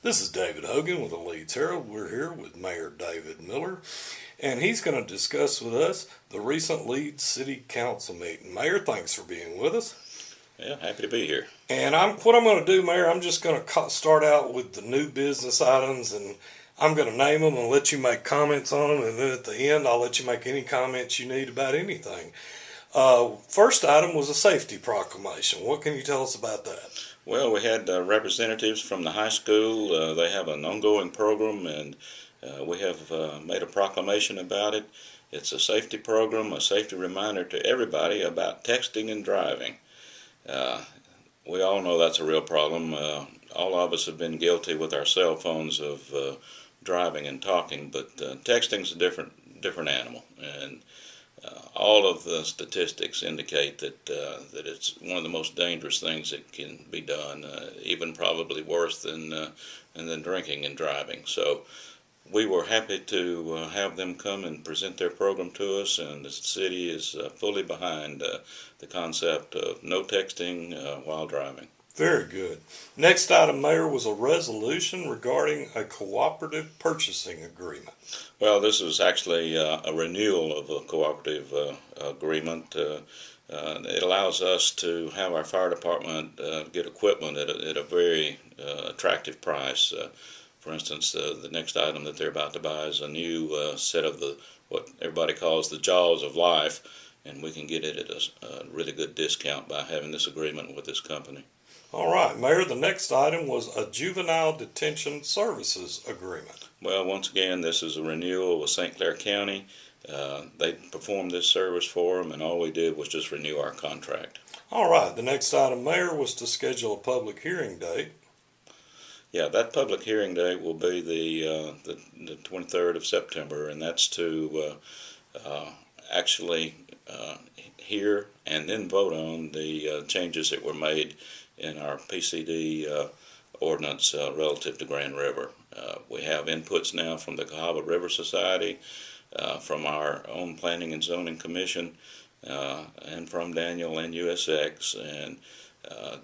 This is David Hogan with the Leeds Herald. We're here with Mayor David Miller, and he's going to discuss with us the recent Leeds City Council meeting. Mayor, thanks for being with us. Yeah, happy to be here. And what I'm going to do, Mayor, I'm just going to start out with the new business items, and I'm going to name them and let you make comments on them, and then at the end I'll let you make any comments you need about anything. First item was a safety proclamation. What can you tell us about that? Well, we had representatives from the high school. They have an ongoing program, and we have made a proclamation about it. It's a safety program, a safety reminder to everybody about texting and driving. We all know that's a real problem. All of us have been guilty with our cell phones of driving and talking, but texting's a different animal, and all of the statistics indicate that that it's one of the most dangerous things that can be done, even probably worse than drinking and driving. So we were happy to have them come and present their program to us, and the city is fully behind the concept of no texting while driving. Very good. Next item, Mayor, was a resolution regarding a cooperative purchasing agreement. Well, this is actually a renewal of a cooperative agreement. It allows us to have our fire department get equipment at a very attractive price. For instance, the next item that they're about to buy is a new set of what everybody calls the jaws of life, and we can get it at a really good discount by having this agreement with this company. All right, Mayor, the next item was a juvenile detention services agreement. Well, once again, this is a renewal with St. Clair County. They performed this service for them, and all we did was just renew our contract. All right, the next item, Mayor, was to schedule a public hearing date. Yeah, that public hearing date will be the 23rd of September, and that's to actually hear and then vote on the changes that were made in our PCD ordinance relative to Grand River. We have inputs now from the Cahaba River Society, from our own Planning and Zoning Commission, and from Daniel and USX, and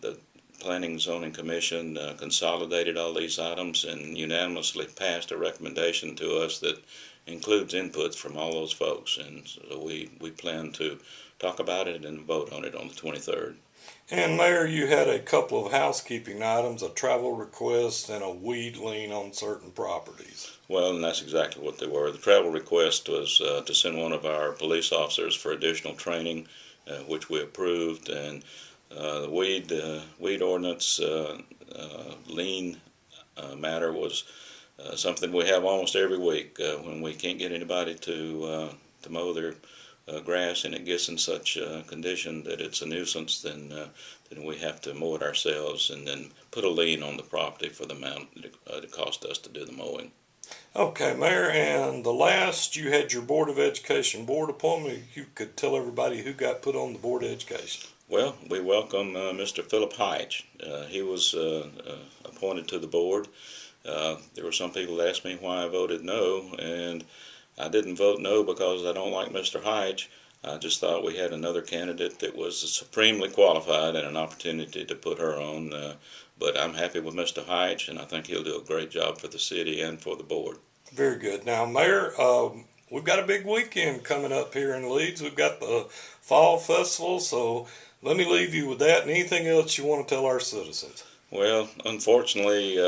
the Planning and Zoning Commission consolidated all these items and unanimously passed a recommendation to us that includes inputs from all those folks, and so we plan to talk about it and vote on it on the 23rd. And Mayor, you had a couple of housekeeping items, a travel request and a weed lien on certain properties. Well, and that's exactly what they were. The travel request was to send one of our police officers for additional training, which we approved, and the weed ordinance lien matter was something we have almost every week when we can't get anybody to mow their grass, and it gets in such condition that it's a nuisance, then we have to mow it ourselves and then put a lien on the property for the amount it cost us to do the mowing. Okay, Mayor, and the last, you had your Board of Education board appointment. You could tell everybody who got put on the Board of Education. Well, we welcome Mr. Philip Heitch. He was appointed to the board. There were some people that asked me why I voted no, and I didn't vote no because I don't like Mr. Heitch. I just thought we had another candidate that was supremely qualified and an opportunity to put her on. But I'm happy with Mr. Heitch, and I think he'll do a great job for the city and for the board. Very good. Now, Mayor, we've got a big weekend coming up here in Leeds. We've got the Fall Festival, so let me leave you with that. And anything else you want to tell our citizens? Well, unfortunately,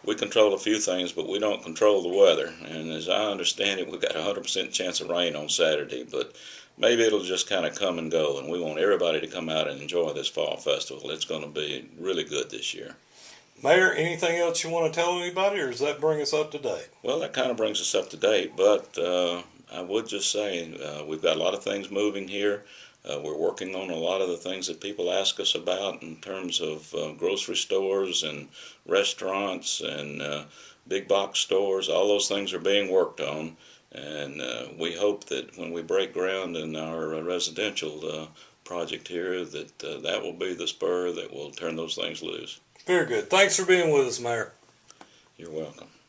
we control a few things, but we don't control the weather. And as I understand it, we've got a 100% chance of rain on Saturday, but maybe it'll just kind of come and go. And we want everybody to come out and enjoy this fall festival. It's going to be really good this year. Mayor, anything else you want to tell anybody, or does that bring us up to date? Well, that kind of brings us up to date, but I would just say we've got a lot of things moving here. We're working on a lot of the things that people ask us about in terms of grocery stores and restaurants and big box stores. All those things are being worked on, and we hope that when we break ground in our residential project here, that that will be the spur that will turn those things loose. Very good. Thanks for being with us, Mayor. You're welcome.